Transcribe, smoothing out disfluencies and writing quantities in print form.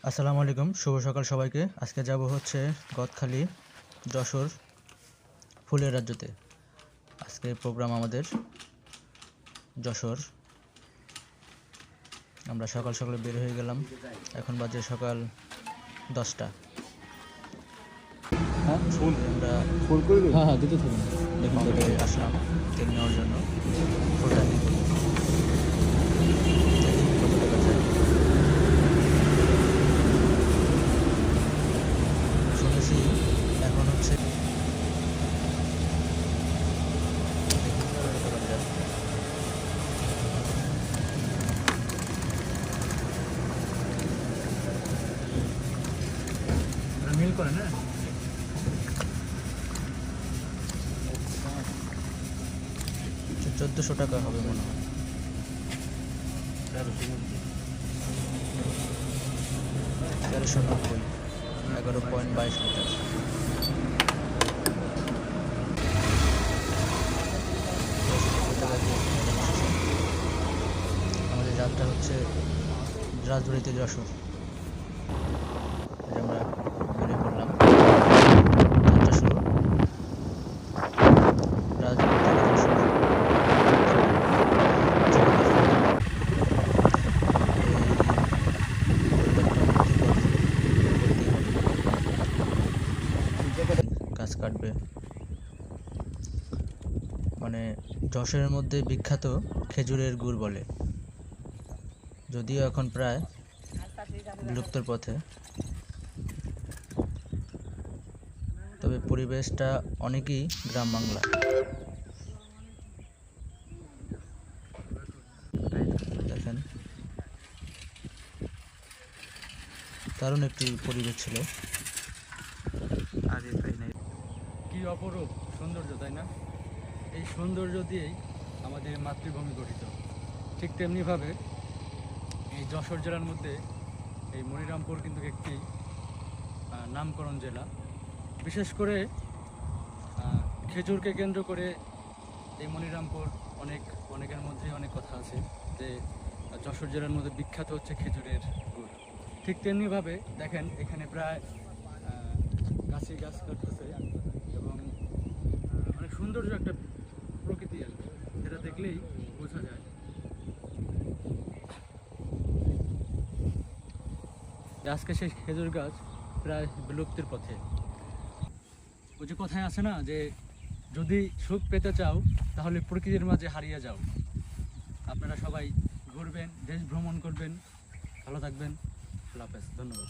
আসসালামু আলাইকুম, শুভ সকাল সবাইকে। আজকে যাব হচ্ছে গদখালি যশোর ফুলের রাজ্যতে। আজকে প্রোগ্রাম আমাদের যশোর। আমরা সকাল সকালে বের হয়ে গেলাম। এখন বাজে সকাল 10টা। আমরা দেখুন আসলাম তেল নেওয়ার জন্য। ফুলটা নিয়ে কত টাকা চাই শুনেছি। এখন হচ্ছে মিল করে না, 1400 টাকা হবে মনে হয়। 1390, 11.22 লিটার। আমাদের যাত্রা হচ্ছে রাজবাড়িতে যশোর। আমরা বেরিয়ে পড়লাম, যাত্রা শুরু রাজবাড়ি থেকে যশোর। গাছ কাটবে মানে যশোরের মধ্যে বিখ্যাত খেজুরের গুড় বলে, যদিও এখন প্রায় বিলুপ্তর পথে, তবে পরিবেশটা অনেকই গ্রাম বাংলা। দেখেন দারুণ একটি পরিবেশ ছিল। কি অপরূপ সৌন্দর্য, তাই না? এই সৌন্দর্য দিয়েই আমাদের মাতৃভূমি গঠিত। ঠিক তেমনিভাবে এই যশোর জেলার মধ্যে এই মনিরামপুর কিন্তু একটি নামকরণ জেলা। বিশেষ করে খেজুরকে কেন্দ্র করে এই মনিরামপুর অনেকের মধ্যেই অনেক কথা আছে যে যশোর জেলার মধ্যে বিখ্যাত হচ্ছে খেজুরের গুড়। ঠিক তেমনিভাবে দেখেন এখানে প্রায় গাছে গাছ কাটতেছে এবং অনেক সৌন্দর্য একটা প্রকৃতি আর কি, যেটা দেখলেই বোঝা যায়। আজকে সেই খেজুর গাছ প্রায় বিলুপ্তির পথে। ওই যে কথায় আছে না যে যদি সুখ পেতে চাও তাহলে প্রকৃতির মাঝে হারিয়ে যাও। আপনারা সবাই ঘুরবেন, দেশ ভ্রমণ করবেন, ভালো থাকবেন। আল্লাহ হাফেজ, ধন্যবাদ।